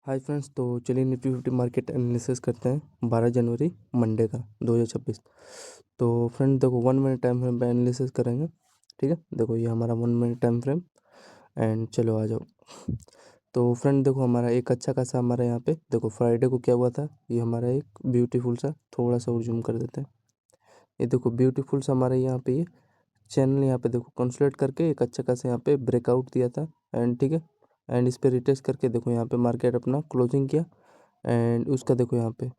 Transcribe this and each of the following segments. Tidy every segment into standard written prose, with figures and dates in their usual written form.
Hi friends, तो चलिए Nifty 50 market analysis करते हैं 12 जनवरी मंडे का 2026। तो फ्रेंड देखो 1 मिनट टाइम फ्रेम पे एनालिसिस करेंगे। ठीक है, देखो ये हमारा 1 मिनट टाइम फ्रेम एंड चलो आ जाओ। तो फ्रेंड देखो हमारा एक अच्छा खासा हमारा यहाँ पे देखो फ्राइडे को क्या हुआ था। ये हमारा एक ब्यूटीफुल सा थोड़ा सा और जूम कर देते हैं। ये देखो ब्यूटीफुल सा हमारे यहाँ पे ये चैनल यहाँ पे देखो कंसोलिडेट करके एक अच्छा खासा यहाँ पे ब्रेकआउट दिया था एंड ठीक है। एंड इस पे रिटेस्ट करके देखो यहाँ पे मार्केट अपना क्लोजिंग किया एंड उसका देखो यहाँ पे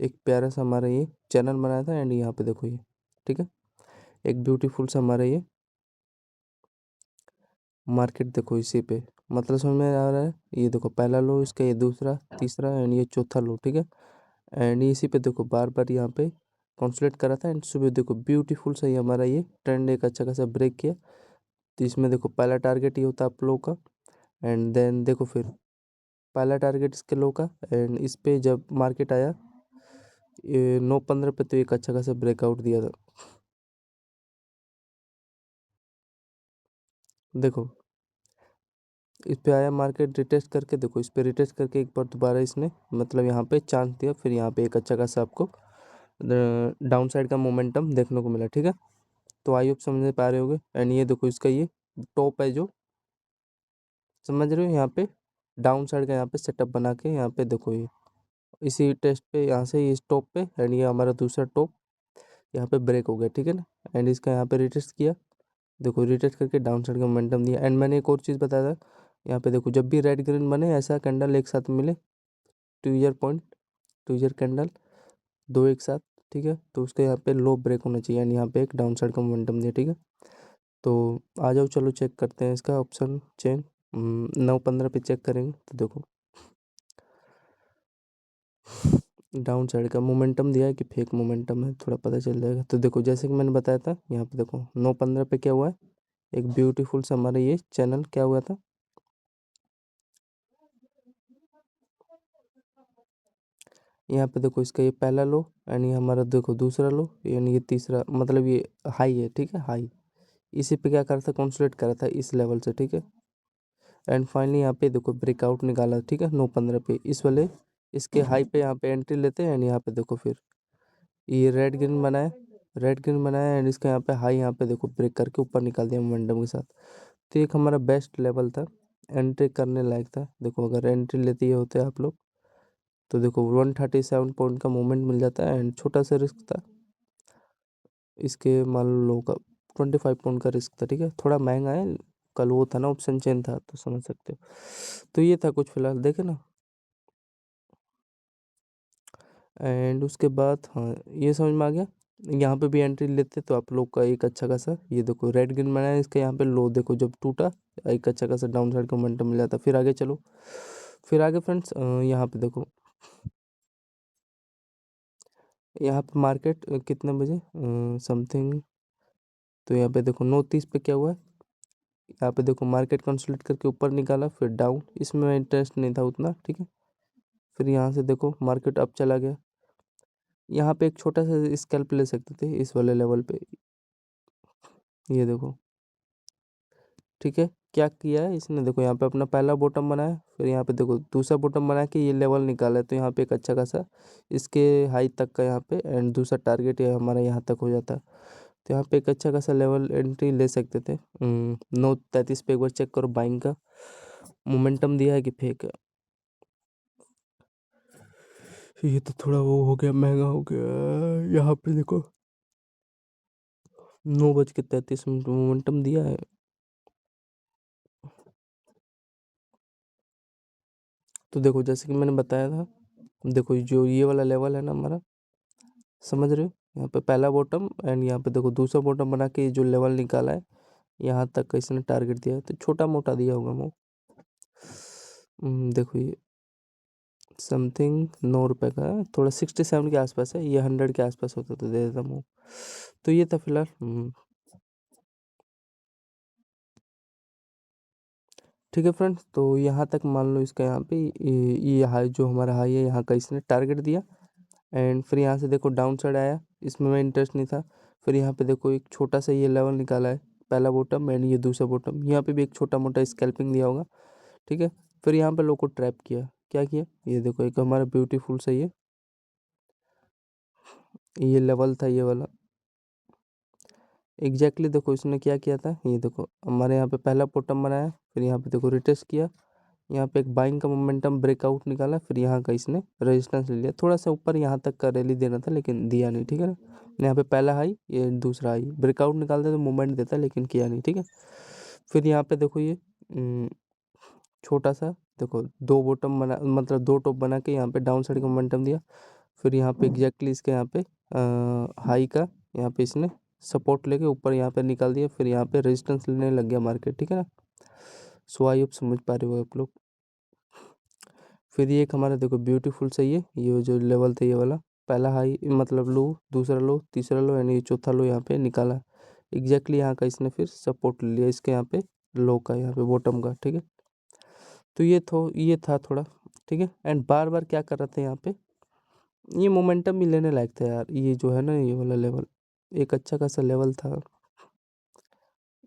एक प्यारा सा हमारा ये चैनल बनाया था एंड यहाँ पे देखो ये ठीक है एक ब्यूटीफुल सा हमारा ये मार्केट देखो इसी पे मतलब समझ में आ रहा है। ये देखो पहला लो इसका, ये दूसरा, तीसरा एंड ये चौथा लो। ठीक है, एंड इसी पे देखो बार बार यहाँ पे कंसोलिडेट करा था एंड सुबह देखो ब्यूटीफुल सा ही हमारा ये ट्रेंड एक अच्छा खासा ब्रेक किया। तो इसमें देखो पहला टारगेट ये होता है आप लोगों का एंड देन देखो फिर पहला टारगेट इसके लो का एंड इस पे जब मार्केट आया ये 9:15 पे तो एक अच्छा खासा ब्रेकआउट दिया था। देखो इस पे आया मार्केट रिटेस्ट करके, देखो इस पे रिटेस्ट करके एक बार दोबारा इसने मतलब यहाँ पे चांस दिया, फिर यहाँ पे एक अच्छा खासा आपको डाउन साइड का मोमेंटम देखने को मिला। ठीक है, तो आई होप समझ पा रहे होगे एंड ये देखो इसका ये टॉप है जो समझ रहे हो यहाँ पे डाउन साइड का यहाँ पे सेटअप बना के यहाँ पे देखो ये इसी टेस्ट पे यहाँ से इस टॉप पे एंड ये हमारा दूसरा टॉप यहाँ पे ब्रेक हो गया। ठीक है ना, एंड इसका यहाँ पे रिटेस्ट किया, देखो रिटेस्ट करके डाउन साइड का मोमेंटम दिया। एंड मैंने एक और चीज़ बताया था यहाँ पे देखो जब भी रेड ग्रीन बने ऐसा कैंडल एक साथ मिले, टू ईयर कैंडल दो एक साथ, ठीक है, तो उसके यहाँ पे लो ब्रेक होना चाहिए एंड यहाँ पे एक डाउन साइड का मोमेंटम दिया। ठीक है, तो आ जाओ चलो चेक करते हैं इसका ऑप्शन चेन 9:15 पे चेक करेंगे तो देखो डाउन साइड का मोमेंटम दिया है कि फेक मोमेंटम है थोड़ा पता चल जाएगा। तो देखो जैसे कि मैंने बताया था यहाँ पे देखो 9:15 पे क्या हुआ है, एक ब्यूटीफुल सा हमारा ये चैनल क्या हुआ था, यहाँ पे देखो इसका ये पहला लो एंड ये हमारा देखो दूसरा लो यानी ये तीसरा मतलब ये हाई है। ठीक है, हाई इसी पे क्या करा था कंसोलिडेट करा था इस लेवल से। ठीक है, एंड फाइनली यहाँ पे देखो ब्रेकआउट निकाला। ठीक है, 9:15 पे इस वाले इसके हाई पे यहाँ पे एंट्री लेते हैं एंड यहाँ पे देखो फिर ये रेड ग्रीन बनाया एंड इसका यहाँ पे हाई यहाँ पे देखो ब्रेक करके ऊपर निकाल दिया मोमेंटम के साथ। तो एक हमारा बेस्ट लेवल था, एंट्री करने लायक था। देखो अगर एंट्री लेते ही होते आप लोग तो देखो 137 पॉइंट का मूवमेंट मिल जाता है एंड छोटा सा रिस्क था इसके, मान लो का 25 पॉइंट का रिस्क था। ठीक है, थोड़ा महंगा है, कल वो था ना ऑप्शन चेन था तो समझ सकते हो। तो ये था कुछ फिलहाल देखे ना, एंड उसके बाद हाँ ये समझ में आ गया। यहाँ पे भी एंट्री लेते तो आप लोग का एक अच्छा खासा ये देखो रेड ग्रीन बनाया इसका यहाँ पे लो देखो जब टूटा एक अच्छा खासा डाउन साइड का मोमेंटम मिला था। फिर आगे चलो, फिर आगे फ्रेंड्स यहाँ पे देखो यहाँ पे मार्केट कितने बजे समथिंग, तो यहाँ पे देखो 9:30 पे क्या हुआ है, यहाँ पे देखो मार्केट कंसोलिडेट करके ऊपर निकाला फिर डाउन, इसमें इंटरेस्ट नहीं था उतना। ठीक है, फिर यहाँ से देखो मार्केट अप चला गया, यहाँ पे एक छोटा सा स्कैल्प ले सकते थे इस वाले लेवल पे, ये देखो। ठीक है, क्या किया है इसने देखो यहाँ पे अपना पहला बॉटम बनाया फिर यहाँ पे देखो दूसरा बॉटम बना के ये लेवल निकाला है, तो यहाँ पे एक अच्छा खासा इसके हाई तक का यहाँ पे एंड दूसरा टारगेट ये हमारा यहाँ तक हो जाता है। तो यहाँ पे एक अच्छा खासा लेवल एंट्री ले सकते थे। 9:33 पे एक बार चेक करो बाइंग का मोमेंटम दिया है कि फेक है। ये तो थोड़ा वो हो गया, महंगा हो गया। यहाँ पे देखो 9:33 मोमेंटम दिया है। तो देखो जैसे कि मैंने बताया था देखो जो ये वाला लेवल है ना हमारा, समझ रहे हो, यहाँ पे पहला बॉटम एंड यहाँ पे देखो दूसरा बॉटम बना के जो लेवल निकाला है यहाँ तक का इसने टारगेट दिया है, तो छोटा मोटा दिया होगा वो। देखो ये समथिंग 9 रुपये का है, थोड़ा 67 के आसपास है, ये 100 के आसपास होता तो दे देता हूँ। तो ये था फिलहाल। ठीक है फ्रेंड्स, तो यहाँ तक मान लो इसका यहाँ पे ये हाई जो हमारा हाई है यहाँ का इसने टारगेट दिया एंड फिर यहाँ से देखो डाउन साइड आया, इसमें मैं इंटरेस्ट नहीं था। फिर यहाँ पे देखो एक छोटा सा ये लेवल निकाला है, पहला बॉटम एंड ये दूसरा बॉटम, यहाँ पे भी एक छोटा मोटा स्कैल्पिंग दिया होगा। ठीक है, फिर यहाँ पे लोग को ट्रैप किया क्या किया, ये देखो एक हमारा ब्यूटीफुल सा ये लेवल था ये वाला। एग्जैक्टली देखो इसने क्या किया था, ये देखो हमारे यहाँ पे पहला बॉटम बनाया, फिर यहाँ पे देखो रिटेस्ट किया, यहाँ पे एक बाइंग का मोमेंटम ब्रेकआउट निकाला, फिर यहाँ का इसने रेजिस्टेंस ले लिया, थोड़ा सा ऊपर यहाँ तक का रैली देना था लेकिन दिया नहीं, ठीक है ना। यहाँ पे पहला हाई, ये दूसरा हाई, ब्रेकआउट निकालते तो मूवमेंट देता लेकिन किया नहीं, ठीक है। फिर यहाँ पे देखो ये छोटा सा देखो दो बॉटम बना, मतलब दो टॉप बना के यहाँ पे डाउन साइड का मोमेंटम दिया, फिर यहाँ पे एग्जैक्टली इसके यहाँ पे हाई का यहाँ पे इसने सपोर्ट लेके ऊपर यहाँ पे निकाल दिया, फिर यहाँ पे रेजिस्टेंस लेने लग गया मार्केट, ठीक है ना। सो आई होप समझ पा रहे हो आप लोग। फिर ये एक हमारा देखो ब्यूटीफुल सही है, ये जो लेवल था ये वाला, पहला हाई मतलब लो, दूसरा लो, तीसरा लो, यानी ये चौथा लो यहाँ पे निकाला, एग्जैक्टली यहाँ का इसने फिर सपोर्ट ले लिया इसके यहाँ पे लो का, यहाँ पे बॉटम का, ठीक है। तो ये था थोड़ा, ठीक है। एंड बार बार क्या कर रहा था यहाँ पे, ये मोमेंटम भी लेने लायक था यार, ये जो है ना ये वाला लेवल एक अच्छा खासा लेवल था।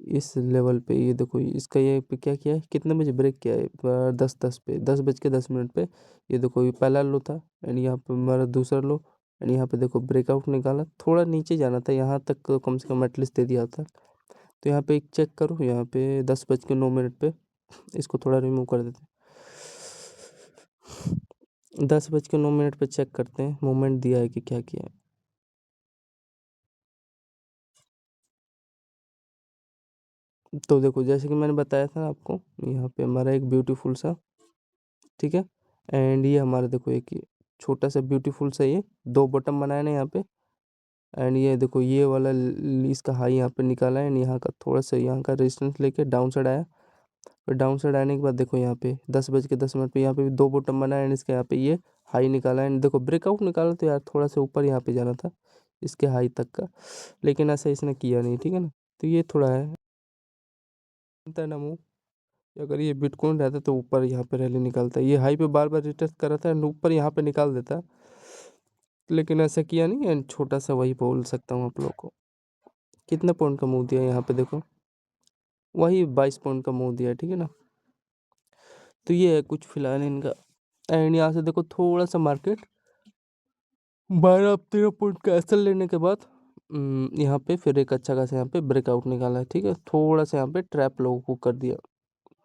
इस लेवल पे ये देखो इसका ये पे क्या किया है, कितने बजे ब्रेक किया है, 10:10 पे, 10:10 पे, ये देखो ये पहला लो था एंड यहाँ पे हमारा दूसरा लो, एंड यहाँ पे देखो ब्रेकआउट निकाला, थोड़ा नीचे जाना था, यहाँ तक कम से कम एटलीस्ट दे दिया होता। तो यहाँ पे एक चेक करो, यहाँ पे 10:09 पे इसको थोड़ा रिमूव कर देते हैं, 10:09 पे चेक करते हैं मूवमेंट दिया है कि क्या किया है। तो देखो जैसे कि मैंने बताया था आपको, यहाँ पे हमारा एक ब्यूटीफुल सा, ठीक है। एंड ये हमारा देखो एक ये छोटा सा ब्यूटीफुल सा ये दो बॉटम बनाए ना यहाँ पे, एंड ये देखो ये वाला इसका हाई यहाँ पे निकाला है, एंड यहाँ का थोड़ा सा यहाँ का रेजिस्टेंस लेके डाउन साइड आया, फिर डाउन साइड आने के बाद देखो यहाँ पे 10:10 पे यहाँ पे भी दो बॉटम बनाया, एंड इसके यहाँ पे ये हाई निकाला, एंड देखो ब्रेकआउट निकाला, तो यार थोड़ा सा ऊपर यहाँ पे जाना था इसके हाई तक का, लेकिन ऐसा इसने किया नहीं, ठीक है ना। तो ये थोड़ा है ना मूव, अगर ये बिटकॉइन रहता तो ऊपर यहाँ पे रैली निकालता, ये हाई पे बार बार रिटेस्ट कर रहा था एंड ऊपर यहाँ पे निकाल देता, लेकिन ऐसा किया नहीं, एंड छोटा सा वही बोल सकता हूँ आप लोग को। कितने पॉइंट का मूव दिया यहाँ पे देखो, वही 22 पॉइंट का मूव दिया, ठीक है ना। तो ये है कुछ फिलहाल इनका, एंड यहाँ से देखो थोड़ा सा मार्केट 12-13 पॉइंट का एसल लेने के बाद यहाँ पे फिर एक अच्छा खासा यहाँ पे ब्रेकआउट निकाला है, ठीक है। थोड़ा सा यहाँ पे ट्रैप लोगों को कर दिया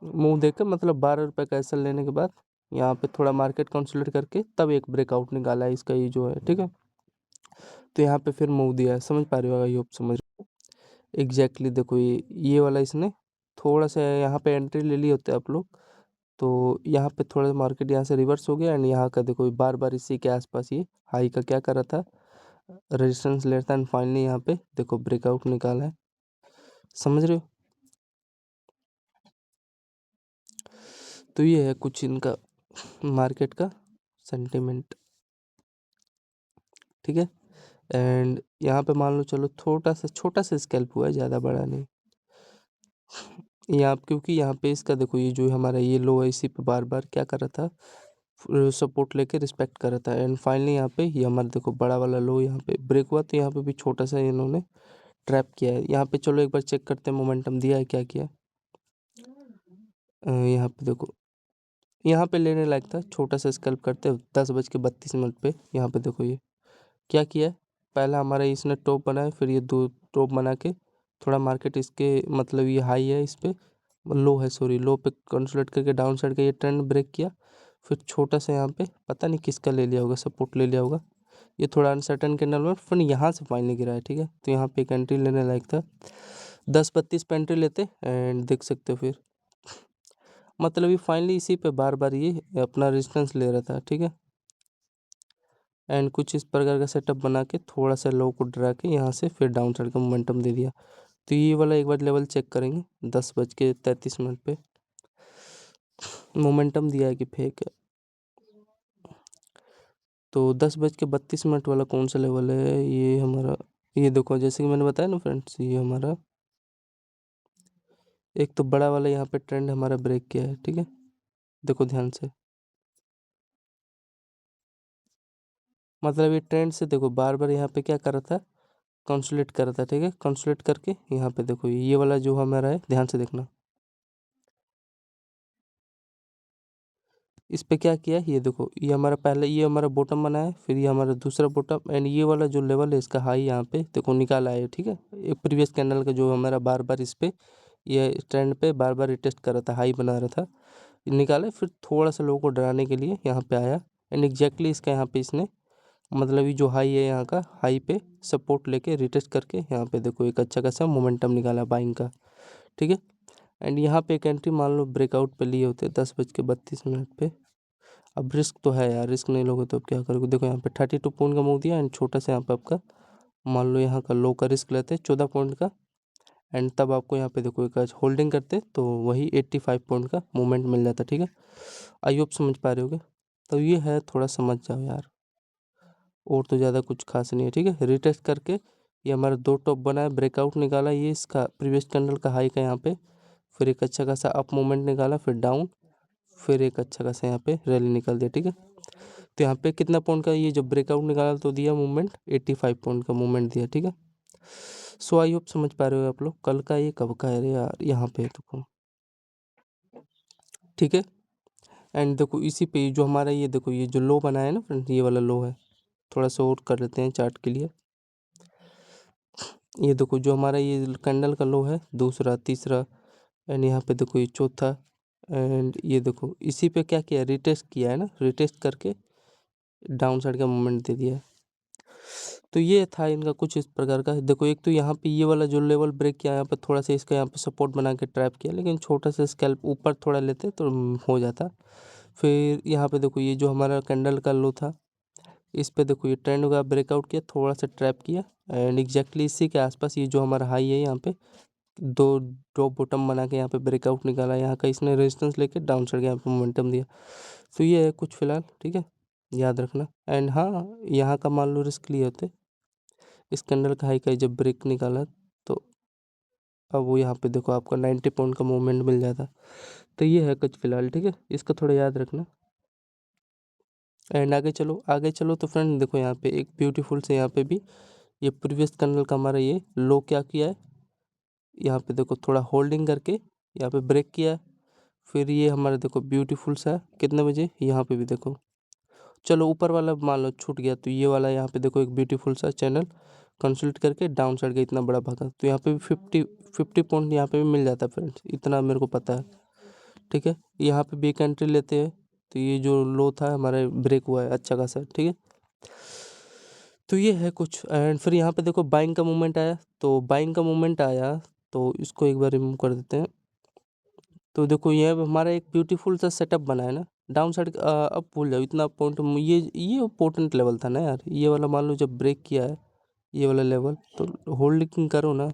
मुंह देकर, मतलब 12 रुपये का एसल लेने के बाद यहाँ पे थोड़ा मार्केट कंसोलिडेट करके तब एक ब्रेकआउट निकाला है इसका, ये जो है, ठीक है। तो यहाँ पे फिर मुंह दिया है, समझ पा रहे हो, ये समझ एग्जैक्टली देखो ये वाला इसने थोड़ा सा यहाँ पे एंट्री ले ली होते आप लोग, तो यहाँ पे थोड़ा मार्केट यहाँ से रिवर्स हो गया, एंड यहाँ का देखो बार बार इसी के आसपास ये हाई का क्या कर रहा था, रेजिस्टेंस ले रहा था, एंड फाइनली यहाँ पे देखो ब्रेकआउट निकाला है, समझ रहे हो। तो ये है कुछ इनका मार्केट का सेंटिमेंट, ठीक है। एंड यहाँ पे मान लो चलो छोटा सा स्कैल्प हुआ है, ज़्यादा बड़ा नहीं, यहाँ क्योंकि यहाँ पे इसका देखो ये जो हमारा ये लो है इसी पे बार बार क्या कर रहा था, सपोर्ट लेके रिस्पेक्ट कर रहा था, एंड फाइनली यहाँ पे ये हमारा देखो बड़ा वाला लो यहाँ पे ब्रेक हुआ, तो यहाँ पे भी छोटा सा इन्होंने ट्रैप किया है। यहाँ पे चलो एक बार चेक करते हैं मोमेंटम दिया है क्या किया, यहाँ पे देखो यहाँ पे लेने लायक था, छोटा सा स्कैल्प करते हैं 10:32 पे, यहाँ पे देखो ये क्या किया है, पहला हमारा इसने टॉप बनाया, फिर ये दो टॉप बना के थोड़ा मार्केट इसके मतलब ये हाई है इस पे, लो है सॉरी, लो पे कंसोलिडेट करके डाउन साइड का ये ट्रेंड ब्रेक किया, फिर छोटा सा यहाँ पे पता नहीं किसका ले लिया होगा, सपोर्ट ले लिया होगा, ये थोड़ा अनसर्टन कैंडल में फिर यहाँ से फाइनली गिरा है, ठीक है। तो यहाँ पे एक एंट्री लेने लायक था, 10:32 पे एंट्री लेते, एंड देख सकते हो फिर मतलब ये फाइनली इसी पे बार बार ये अपना रेजिस्टेंस ले रहा था, ठीक है। एंड कुछ इस प्रकार का सेटअप बना के थोड़ा सा लो को डरा के यहाँ से फिर डाउन साइड का मोमेंटम दे दिया। तो ये वाला एक बार लेवल चेक करेंगे 10:33 पे मोमेंटम दिया है कि फेक है। तो 10:32 वाला कौन सा लेवल है, ये हमारा, ये देखो जैसे कि मैंने बताया ना फ्रेंड्स, ये हमारा एक तो बड़ा वाला यहाँ पे ट्रेंड हमारा ब्रेक किया है, ठीक है, देखो ध्यान से, मतलब ये ट्रेंड से देखो बार बार यहाँ पे क्या कर रहा था, कंसोलिडेट कर रहा था, ठीक है। कंसोलिडेट करके यहाँ पे देखो ये वाला जो हमारा है, ध्यान से देखना, इस पे क्या किया ये देखो, ये हमारा पहले ये हमारा बॉटम बना है, फिर ये हमारा दूसरा बॉटम एंड ये वाला जो लेवल है इसका हाई यहाँ पे देखो निकाला है, ठीक है। एक प्रीवियस कैंडल का जो हमारा बार बार इस पे ये ट्रेंड पे बार बार रिटेस्ट कर रहा था, हाई बना रहा था, निकाला, फिर थोड़ा सा लोगों को डराने के लिए यहाँ पे आया एंड एग्जैक्टली इसका यहाँ पे इसने मतलब ये जो हाई है यहाँ का हाई पे सपोर्ट लेके रिटेस्ट करके यहाँ पे देखो एक अच्छा खासा मोमेंटम निकाला बाइंग का, ठीक है। एंड यहाँ पे एक एंट्री मान लो ब्रेकआउट पे लिए होते 10:32 पे। अब रिस्क तो है यार, रिस्क नहीं लोगे तो अब क्या करोगे। देखो यहाँ पे 32 पॉइंट का मूव दिया एंड छोटा सा यहाँ पे आपका मान लो यहाँ का लो का रिस्क लेते 14 पॉइंट का एंड तब आपको यहाँ पे देखो एक होल्डिंग करते तो वही 85 पॉइंट का मूवमेंट मिल जाता, ठीक है। आई होप समझ पा रहे होगे। तो ये है, थोड़ा समझ जाओ यार, और तो ज़्यादा कुछ खास नहीं है, ठीक है। रिटेस्ट करके ये हमारा दो टॉप बना है, ब्रेकआउट निकाला ये इसका प्रीवियस कैंडल का हाई का यहाँ पे, फिर एक अच्छा खासा अप मूवमेंट निकाला, फिर डाउन, फिर एक अच्छा खासा यहाँ पे रैली निकाल दिया, ठीक है। तो यहाँ पे कितना पॉइंट का ये जब ब्रेकआउट निकाला तो दिया मूवमेंट 85 पॉइंट का मूवमेंट दिया, ठीक है। सो आई होप समझ पा रहे हो आप लोग। कल का ये कब का है रे यार, यहाँ पे देखो, ठीक है। एंड देखो इसी पे जो हमारा ये देखो ये जो लो बना है ना फ्रेंड, ये वाला लो है, थोड़ा सा और कर लेते हैं चार्ट के लिए। ये देखो जो हमारा ये कैंडल का लो है, दूसरा, तीसरा एंड यहाँ पे देखो ये चौथा, एंड ये देखो इसी पे क्या किया, रिटेस्ट किया है ना, रिटेस्ट करके डाउन साइड का मूवमेंट दे दिया है। तो ये था इनका कुछ इस प्रकार का। देखो एक तो यहाँ पे ये वाला जो लेवल ब्रेक किया, यहाँ पे थोड़ा सा इसका यहाँ पे सपोर्ट बना के ट्रैप किया, लेकिन छोटा सा स्कैल्प ऊपर थोड़ा लेते तो हो जाता। फिर यहाँ पे देखो ये जो हमारा कैंडल का लो था, इस पे देखो ये ट्रेंड का ब्रेकआउट किया, थोड़ा सा ट्रैप किया एंड एग्जैक्टली इसी के आसपास ये जो हमारा हाई है यहाँ पे दो ड्रॉप बॉटम बना के यहाँ पे ब्रेकआउट निकाला, यहाँ का इसने रेजिस्टेंस लेके डाउन साइड यहाँ पे मोमेंटम दिया। तो ये है कुछ फिलहाल, ठीक है, याद रखना। एंड हाँ, यहाँ का मान लो रिस्क लिए होते, इस कैंडल का हाई का जब ब्रेक निकाला तो अब वो यहाँ पे देखो आपका 90 पॉइंट का मूवमेंट मिल जाता। तो ये है कुछ फिलहाल, ठीक है, इसका थोड़ा याद रखना। एंड आगे चलो तो फ्रेंड देखो यहाँ पे एक ब्यूटीफुल से यहाँ पे भी ये प्रीवियस कैंडल का हमारा ये लो क्या किया है, यहाँ पे देखो थोड़ा होल्डिंग करके यहाँ पे ब्रेक किया, फिर ये हमारा देखो ब्यूटीफुल सा कितने बजे यहाँ पे भी देखो, चलो ऊपर वाला मान लो छूट गया, तो ये वाला यहाँ पे देखो एक ब्यूटीफुल सा चैनल कंसल्ट करके डाउन साइड का इतना बड़ा भागा, तो यहाँ पे भी 50 पॉइंट यहाँ पे भी मिल जाता है फ्रेंड्स, इतना मेरे को पता है, ठीक है। यहाँ पे भी एक एंट्री लेते हैं, तो ये जो लो था हमारा ब्रेक हुआ है अच्छा खासा, ठीक है। तो ये है कुछ। एंड फिर यहाँ पे देखो बाइंग का मूवमेंट आया, तो बाइंग का मूवमेंट आया तो इसको एक बार रिमूव कर देते हैं। तो देखो ये अब हमारा एक ब्यूटीफुल सा सेटअप बना है ना डाउन साइड, अब भूल जाओ इतना पॉइंट, ये इम्पोर्टेंट लेवल था ना यार, ये वाला मान लो जब ब्रेक किया है ये वाला लेवल तो होल्डिंग करो ना।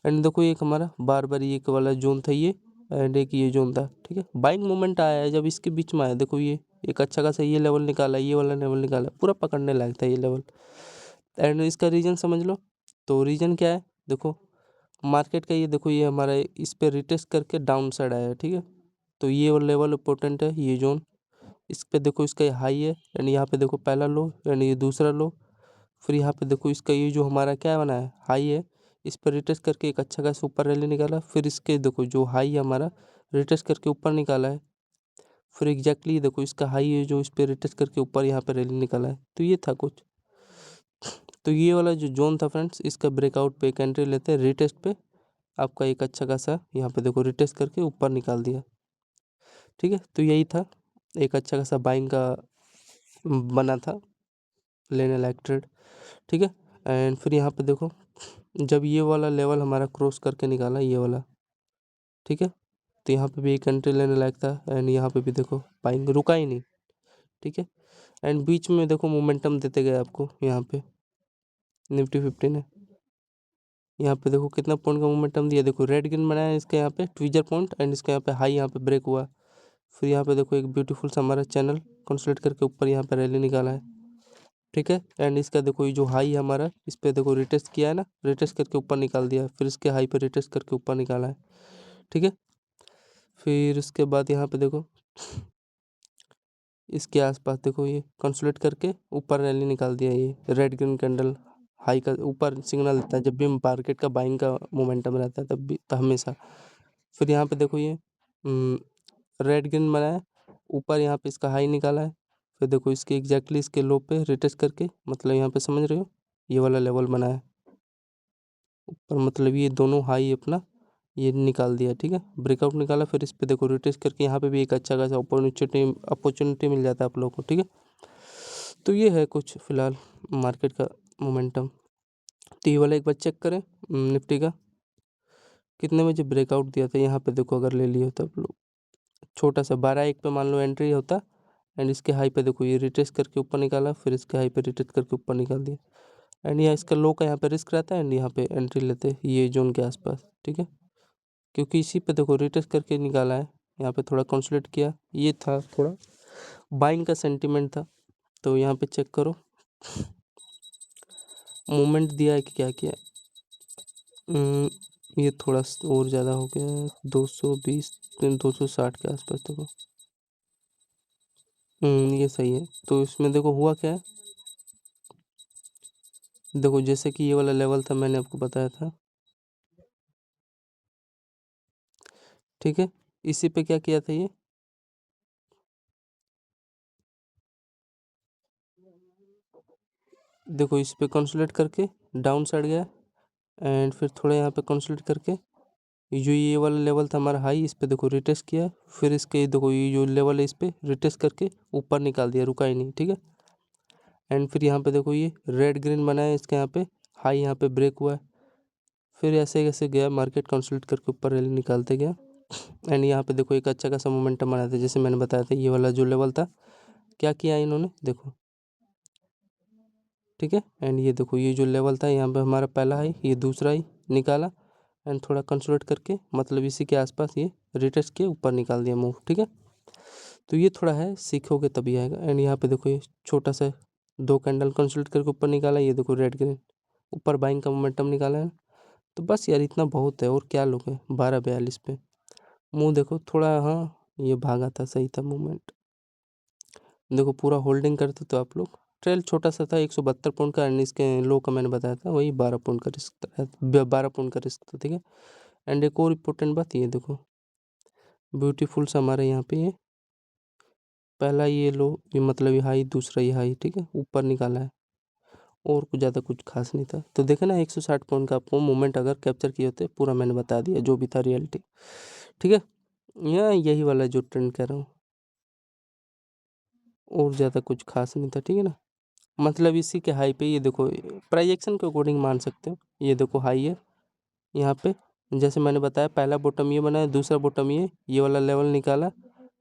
एंड देखो एक हमारा बार बार ये एक वाला जोन था ये, एंड एक ये जोन था, ठीक है। बाइंग मूवमेंट आया है जब इसके बीच में आया, देखो ये एक अच्छा खासा ये लेवल निकाला, ये वाला लेवल निकाला, पूरा पकड़ने लायक था ये लेवल। एंड इसका रीजन समझ लो, तो रीजन क्या है देखो, मार्केट का ये देखो ये हमारा इस पे रिटेस्ट करके डाउन साइड आया है, ठीक है। तो ये वाला लेवल इंपॉर्टेंट है, ये जोन, इस पे देखो इसका ये हाई है एंड यहाँ पे देखो पहला लो एंड ये दूसरा लो, फिर यहाँ पे देखो इसका ये जो हमारा क्या बना है हाई है, इस पर रिटेस्ट करके एक अच्छा खासा ऊपर रैली निकाला, फिर इसके देखो जो हाई है हमारा रिटेस्ट करके ऊपर निकाला है, फिर एग्जैक्टली देखो इसका हाई है जो इस पर रिटेस्ट करके ऊपर यहाँ पे रैली निकाला है। तो ये था कुछ। तो ये वाला जो जोन था फ्रेंड्स, इसका ब्रेकआउट पे एक एंट्री लेते हैं, रिटेस्ट पे आपका एक अच्छा खासा यहाँ पे देखो रिटेस्ट करके ऊपर निकाल दिया, ठीक है। तो यही था, एक अच्छा खासा बाइंग का बना था, लेने लायक ट्रेड, ठीक है। एंड फिर यहाँ पे देखो जब ये वाला लेवल हमारा क्रॉस करके निकाला ये वाला, ठीक है, तो यहाँ पे भी एक एंट्री लेने लायक था एंड यहाँ पे भी देखो बाइंग रुका ही नहीं, ठीक है। एंड बीच में देखो मोमेंटम देते गए आपको, यहाँ पे निफ्टी 50 ने यहाँ पे देखो कितना पॉइंट का मोमेंटम दिया, देखो रेड ग्रीन बनाया इसके यहाँ पे ट्विजर पॉइंट एंड इसके यहाँ पे हाई यहाँ पे ब्रेक हुआ, फिर यहाँ पे देखो एक ब्यूटीफुल सा हमारा चैनल कंसोलिडेट करके ऊपर यहाँ पे रैली निकाला है, ठीक है। एंड इसका देखो ये जो हाई है हमारा, इस पे देखो रिटेस्ट किया है ना, रिटेस्ट करके ऊपर निकाल दिया, फिर इसके हाई पे रिटेस्ट करके ऊपर निकाला है, ठीक है। फिर इसके बाद यहाँ पे देखो इसके आसपास देखो ये कंसोलिडेट करके ऊपर रैली निकाल दिया, ये रेड ग्रीन कैंडल हाई का ऊपर सिग्नल देता है जब भी मार्केट का बाइंग का मोमेंटम रहता है तब भी, तो हमेशा। फिर यहाँ पे देखो ये रेड ग्रीन बनाया ऊपर यहाँ पे इसका हाई निकाला है, फिर देखो इसके एग्जैक्टली इसके लो पे रिटेस्ट करके, मतलब यहाँ पे समझ रहे हो ये वाला लेवल बना है ऊपर, मतलब ये दोनों हाई अपना ये निकाल दिया, ठीक है, ब्रेकआउट निकाला, फिर इस पे देखो रिटेस्ट करके यहाँ पे भी एक अच्छा खासा अपॉर्चुनिटी मिल जाता है आप लोगों को, ठीक है। तो ये है कुछ फिलहाल मार्केट का मोमेंटम। तो ये वाला एक बार चेक करें निफ्टी का कितने बजे ब्रेकआउट दिया था, यहाँ पे देखो अगर ले लिए होता आप लोग, छोटा सा 12-1 पे मान लो एंट्री होता, एंड इसके हाई पे देखो ये रिटेस्ट करके ऊपर निकाला, फिर इसके हाई पे रिटेस्ट करके ऊपर निकाल दिया, एंड यहाँ इसका लो का यहाँ पे रिस्क रहता है, एंड यहाँ पे एंट्री लेते हैं ये जोन के आसपास, ठीक है, क्योंकि इसी पे देखो रिटेस्ट करके निकाला है, यहाँ पे थोड़ा कंसोलिडेट किया, ये था थोड़ा बाइंग का सेंटीमेंट था। तो यहाँ पे चेक करो मूवमेंट दिया है कि क्या किया है। ये थोड़ा और ज़्यादा हो गया है, 220 260 के आसपास देखो। ये सही है। तो इसमें देखो हुआ क्या है, देखो जैसे कि ये वाला लेवल था मैंने आपको बताया था, ठीक है, इसी पे क्या किया था ये, देखो इस पे कंसोलिडेट करके डाउन साइड गया, एंड फिर थोड़ा यहाँ पे कंसोलिडेट करके जो ये वाला लेवल था हमारा हाई, इस पे देखो रिटेस्ट किया, फिर इसके देखो ये जो लेवल है इस पे रिटेस्ट करके ऊपर निकाल दिया, रुका ही नहीं, ठीक है, एंड फिर यहाँ पे देखो ये रेड ग्रीन बना है, इसके यहाँ पे हाई यहाँ पे ब्रेक हुआ है, फिर ऐसे कैसे गया मार्केट कंसोलिडेट करके ऊपर रैली निकालते गया, एंड यहाँ पे देखो एक अच्छा खासा मोमेंटम बनाया था, जैसे मैंने बताया था ये वाला जो लेवल था क्या किया इन्होंने देखो, ठीक है, एंड ये देखो ये जो लेवल था यहाँ पे हमारा पहला हाई, ये दूसरा हाई निकाला, एंड थोड़ा कंसोलिडेट करके मतलब इसी के आसपास ये रिटेस्ट के ऊपर निकाल दिया मूव, ठीक है। तो ये थोड़ा है, सीखोगे तभी आएगा, एंड यहाँ पे देखो ये छोटा सा 2 कैंडल कंसोलिडेट करके ऊपर निकाला, ये देखो रेड ग्रीन ऊपर बाइंग का मोमेंटम निकाला है। तो बस यार इतना बहुत है, और क्या लोगे 12:42 पे मुँह देखो थोड़ा, हाँ ये भागा था, सही था मूवमेंट, देखो पूरा होल्डिंग करते तो आप लोग, ट्रेल छोटा सा था 172 पॉइंट का, एंड इसके लो का मैंने बताया था वही 12 पॉइंट का रिस्क था, 12 पॉइंट का रिस्क था, ठीक है। एंड एक और इम्पोर्टेंट बात ये देखो ब्यूटीफुल सा हमारे यहाँ पे ये पहला ये लो, ये मतलब ये हाई, दूसरा ये हाई, ठीक है, ऊपर निकाला है, और कुछ ज़्यादा कुछ खास नहीं था। तो देखे ना 160 पॉइंट का आपको मूवमेंट अगर कैप्चर किए होते, पूरा मैंने बता दिया जो भी था रियलिटी, ठीक है, यहाँ यही वाला जो ट्रेंड कह रहा हूँ, और ज़्यादा कुछ खास नहीं था, ठीक है ना, मतलब इसी के हाई पे ये देखो प्राइस एक्शन के अकॉर्डिंग मान सकते हो, ये देखो हाई है यहाँ पे, जैसे मैंने बताया पहला बॉटम ये बना है, दूसरा बॉटम ये वाला लेवल निकाला,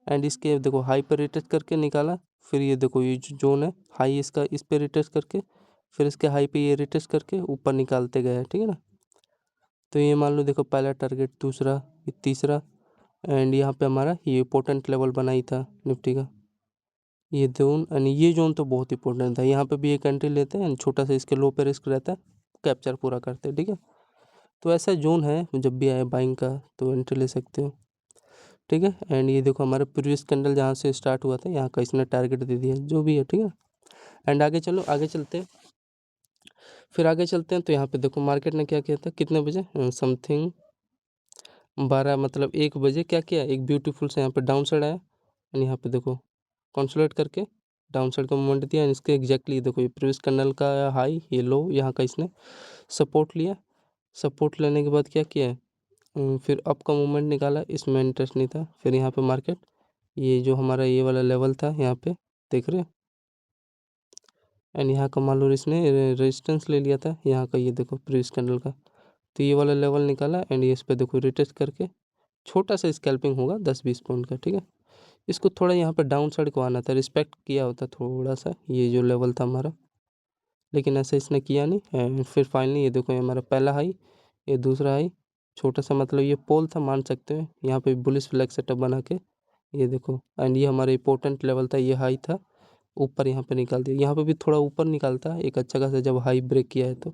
एंड इसके देखो हाई पे रिटेस्ट करके निकाला, फिर ये देखो ये जो जोन है हाई इसका, इस पे रिटेस्ट करके फिर इसके हाई पे ये रिटेस्ट करके ऊपर निकालते गए, ठीक है ना। तो ये मान लो देखो पहला टारगेट, दूसरा, ये तीसरा, एंड यहाँ पे हमारा ये इंपॉर्टेंट लेवल बनाई था निफ्टी का, ये जोन, एंड ये जोन तो बहुत इंपॉर्टेंट था, यहाँ पे भी एक एंट्री लेते हैं, छोटा सा इसके लो पे रिस्क रहता है, कैप्चर पूरा करते हैं, ठीक है। तो ऐसा जोन है, जब भी आए बाइंग का तो एंट्री ले सकते हो, ठीक है। एंड ये देखो हमारा प्रीवियस कैंडल जहाँ से स्टार्ट हुआ था यहाँ का इसने टारगेट दे दिया, जो भी है, ठीक है। एंड आगे चलो, आगे चलते हैं, फिर आगे चलते हैं, तो यहाँ पे देखो मार्केट ने क्या किया था, कितने बजे समथिंग 12 मतलब 1 बजे क्या किया, एक ब्यूटीफुल से यहाँ पे डाउन साइड आया, एंड यहाँ पे देखो कंसोलिडेट करके डाउन साइड का मूवमेंट दिया, एंड इसके एग्जैक्टली देखो ये प्रीवियस कैंडल का हाई, ये लो, यहाँ का इसने सपोर्ट लिया, सपोर्ट लेने के बाद क्या किया है, फिर अप का मूवमेंट निकाला, इसमें इंटरेस्ट नहीं था, फिर यहाँ पे मार्केट ये जो हमारा ये वाला लेवल था यहाँ पे देख रहे हो, एंड यहाँ का मान लो इसने रेजिस्टेंस ले लिया था यहाँ का, ये देखो प्रीवियस कैंडल का, तो ये वाला लेवल निकाला, एंड ये इस पे देखो रिटेस्ट करके छोटा सा स्कैल्पिंग होगा 10-20 पॉइंट का, ठीक है। इसको थोड़ा यहाँ पे डाउन साइड को आना था, रिस्पेक्ट किया होता थोड़ा सा ये जो लेवल था हमारा, लेकिन ऐसा इसने किया नहीं, एंड फिर फाइनली ये देखो ये हमारा पहला हाई, ये दूसरा हाई, छोटा सा मतलब ये पोल था मान सकते हैं, यहाँ पे बुलिश फ्लैग सेटअप बना के ये देखो, एंड ये हमारा इंपॉर्टेंट लेवल था, ये हाई था, ऊपर यहाँ पे निकाल दिया, यहाँ पे भी थोड़ा ऊपर निकालता है एक अच्छा खासा जब हाई ब्रेक किया है तो,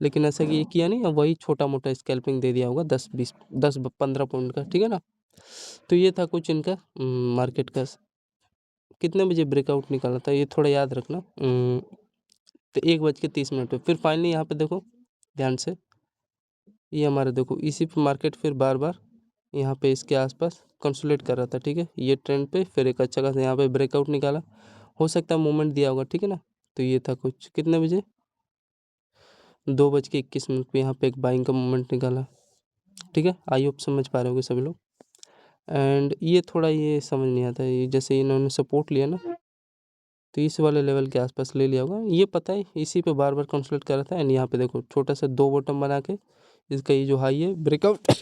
लेकिन ऐसा कि ये किया नहीं, अब वही छोटा मोटा स्कैल्पिंग दे दिया होगा 10-15 पॉइंट का, ठीक है ना। तो ये था कुछ इनका मार्केट का, कितने बजे ब्रेकआउट निकाला था ये थोड़ा याद रखना, तो 1:30 पे, फिर फाइनली यहाँ पे देखो ध्यान से, ये हमारा देखो इसी पे मार्केट फिर बार बार यहाँ पे इसके आसपास कंसोलिडेट कर रहा था, ठीक है। ये ट्रेंड पे फिर एक अच्छा खासा यहाँ पे ब्रेकआउट निकाला, हो सकता है मूवमेंट दिया होगा, ठीक है ना। तो ये था कुछ कितने बजे, 2:21 पे यहाँ पे एक बाइंग का मूवमेंट निकाला, ठीक है। आई होप समझ पा रहे होगे सभी लोग। एंड ये थोड़ा ये समझ नहीं आता, ये जैसे इन्होंने सपोर्ट लिया ना, तो इस वाले लेवल के आसपास ले लिया होगा, ये पता है इसी पे बार बार कंसोलिडेट कर रहा था। एंड यहाँ पे देखो छोटा सा 2 बॉटम बना के इसका ये जो हाई है ब्रेकआउट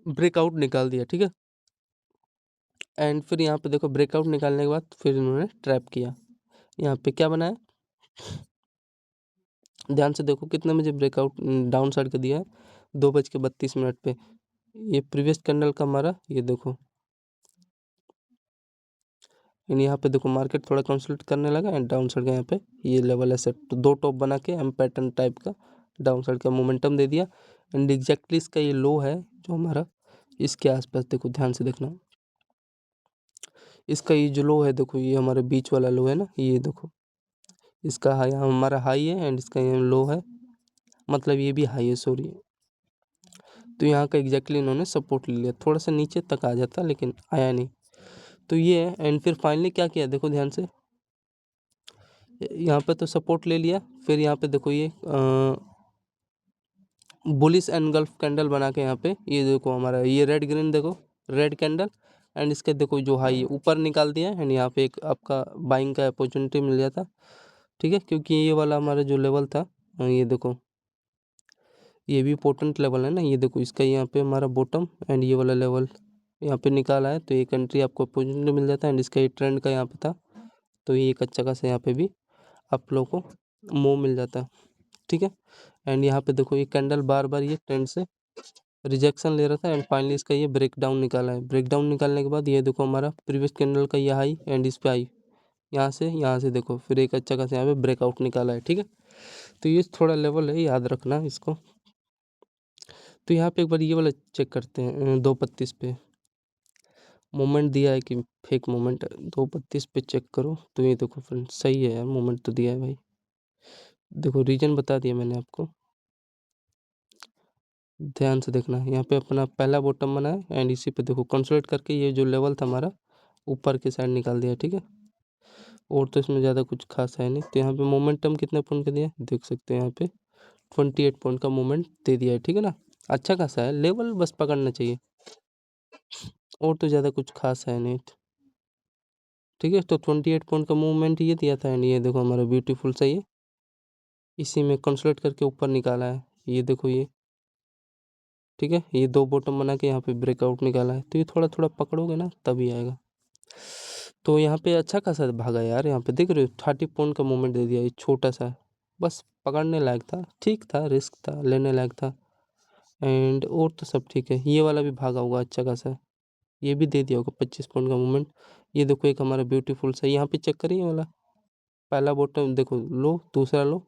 ब्रेकआउट निकाल दिया, ठीक है। एंड फिर यहाँ पे देखो ब्रेकआउट निकालने के बाद फिर इन्होंने ट्रैप किया, यहाँ पे क्या बनाया, ध्यान से देखो कितने बजे ब्रेकआउट डाउन साइड का दिया है, 2:32 पे। ये प्रीवियस कैंडल का मारा, ये देखो यहाँ पे देखो मार्केट थोड़ा कंसोलिडेट करने लगा एंड डाउन साइड का यहाँ पे ये लेवल है सेट, तो 2 टॉप बना के एम पैटर्न टाइप का डाउन साइड का मोमेंटम दे दिया। एंड एग्जैक्टली इसका ये लो है जो हमारा, इसके आसपास देखो ध्यान से देखना, इसका ये जो लो है देखो, ये हमारे बीच वाला लो है ना, ये देखो इसका हाई हमारा हाई है एंड इसका ये लो है, मतलब ये भी हाई है, सॉरी। तो यहाँ का एग्जैक्टली इन्होंने सपोर्ट ले लिया, थोड़ा सा नीचे तक आ जाता लेकिन आया नहीं, तो ये है। एंड फिर फाइनली क्या किया देखो ध्यान से, यहाँ पे तो सपोर्ट ले लिया, फिर यहाँ पे देखो ये बुलिश एनगल्फ कैंडल बना के यहाँ पे ये देखो हमारा ये रेड ग्रीन देखो, रेड कैंडल एंड इसके देखो जो हाई है ऊपर निकाल दिया एंड यहाँ पे एक आपका बाइंग का अपॉर्चुनिटी मिल जाता, ठीक है। क्योंकि ये वाला हमारा जो लेवल था, ये देखो ये भी इंपॉर्टेंट लेवल है ना, ये देखो इसका यहाँ पे हमारा बॉटम एंड ये वाला लेवल यहाँ पे निकाला है, तो एक एंट्री आपको अपॉर्चुनिटी मिल जाता है एंड इसका ये ट्रेंड का यहाँ पे था, तो ये एक अच्छा खासा यहाँ पे भी आप लोगों को मूव मिल जाता है, ठीक है। एंड यहाँ पे देखो ये कैंडल बार बार ये ट्रेंड से रिजेक्शन ले रहा था एंड फाइनली इसका ये ब्रेक डाउन निकाला है। ब्रेक डाउन निकालने के बाद ये देखो हमारा प्रीवियस कैंडल का ये हाई एंड इस पे आई, यहाँ से देखो फिर एक अच्छा खासा यहाँ पे ब्रेकआउट निकाला है, ठीक है। तो ये थोड़ा लेवल है, याद रखना इसको। तो यहाँ पे एक बार ये वाला चेक करते हैं, 2:32 पे मोमेंट दिया है कि फेक मोमेंट, 2:32 पे चेक करो, तो ये देखो फ्रेंड सही है यार, मोमेंट तो दिया है भाई। देखो रीजन बता दिया मैंने आपको, ध्यान से देखना। यहाँ पे अपना पहला बॉटम बना है एंड इसी पे देखो कंसोलिडेट करके ये जो लेवल था हमारा ऊपर के साइड निकाल दिया, ठीक है। और तो इसमें ज़्यादा कुछ खास है नहीं। तो यहाँ पे मोमेंटम कितने पॉइंट का दिया देख सकते हैं, यहाँ पे 28 पॉइंट का मोमेंट दे दिया है, ठीक है ना। अच्छा खासा है लेवल, बस पकड़ना चाहिए, और तो ज़्यादा कुछ खास है नहीं, ठीक है। तो 28 पॉइंट का मूवमेंट ये दिया था एंड ये देखो हमारा ब्यूटीफुल सा ये इसी में कंसोलिडेट करके ऊपर निकाला है, ये देखो ये, ठीक है। ये 2 बॉटम बना के यहाँ पे ब्रेकआउट निकाला है, तो ये थोड़ा थोड़ा पकड़ोगे ना तभी आएगा। तो यहाँ पे अच्छा खासा भागा यार, यहाँ पे देख रहे हो 30 पॉइंट का मूवमेंट दे दिया, ये छोटा सा बस पकड़ने लायक था, ठीक था, रिस्क था, लेने लायक था। एंड और तो सब ठीक है, ये वाला भी भागा होगा अच्छा खासा, ये भी दे दिया होगा 25 पॉइंट का मूवमेंट। ये देखो एक हमारा ब्यूटीफुल सा यहाँ पे चेक करिए वाला पहला बॉटम देखो लो, दूसरा लो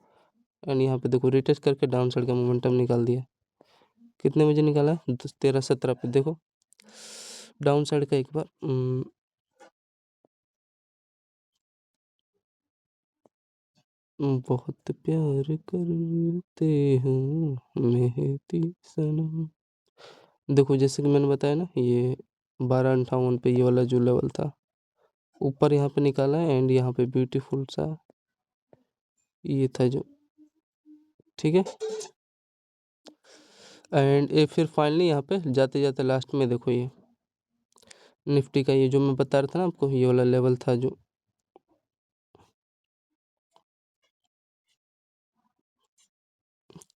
एंड यहाँ पे देखो रिटेस्ट करके डाउन साइड का मोमेंटम निकाल दिया। कितने बजे निकाला है, 13:17 पे देखो डाउन साइड का एक बार बहुत प्यार करते हूँ मेहती सनम, देखो जैसे कि मैंने बताया ना, ये 12:58 पे ये वाला जो लेवल था ऊपर यहाँ पे निकाला है एंड यहाँ पे ब्यूटीफुल सा ये था जो, ठीक है। एंड ये फिर फाइनली यहाँ पे जाते जाते लास्ट में देखो ये निफ्टी का ये जो मैं बता रहा था ना आपको, ये वाला लेवल था जो,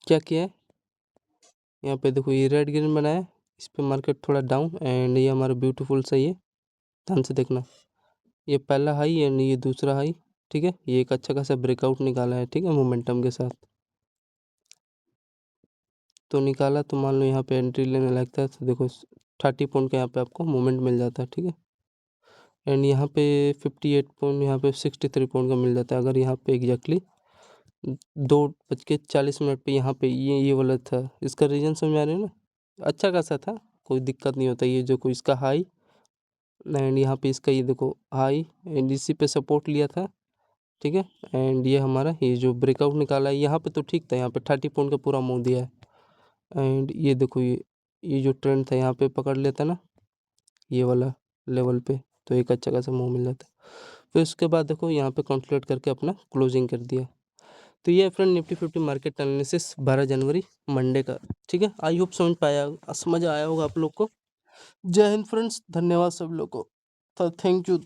क्या किया है यहाँ पे देखो ये रेड ग्रीन बनाया है, इस पे मार्केट थोड़ा डाउन एंड ये हमारा ब्यूटीफुल सा ये, ध्यान से देखना, ये पहला हाई एंड ये दूसरा हाई, ठीक है। ये एक अच्छा खासा ब्रेकआउट निकाला है, ठीक है, मोमेंटम के साथ। तो निकाला तो मान लो यहाँ पे एंट्री लेने लगता है, तो देखो 30 पॉइंट का यहाँ पे आपको मोमेंट मिल जाता है, ठीक है। एंड यहाँ पे 58 पॉइंट, यहाँ पे 63 पॉइंट का मिल जाता है अगर यहाँ पे एग्जैक्टली 2:40 पे यहाँ पे ये वाला था, इसका रीजन समझ आ रहे हैं ना, अच्छा खासा था, कोई दिक्कत नहीं होता। ये जो कोई इसका हाई एंड यहाँ पे इसका ये देखो हाई एंड इसी पे सपोर्ट लिया था, ठीक है। एंड ये हमारा ये जो ब्रेकआउट निकाला है यहाँ पे तो ठीक था, यहाँ पे 30 पॉइंट का पूरा मूव दिया है एंड ये देखो ये जो ट्रेंड था यहाँ पे पकड़ लेता ना ये वाला लेवल पे, तो एक अच्छा खासा मूव मिल जाता। फिर उसके बाद देखो यहाँ पे कंसोलिडेट करके अपना क्लोजिंग कर दिया। तो ये फ्रेंड निफ्टी 50 मार्केट एनालिसिस 12 जनवरी मंडे का। ठीक है, आई होप समझ आया होगा आप लोग को। जय हिंद फ्रेंड्स, धन्यवाद सब लोग को, थैंक यू।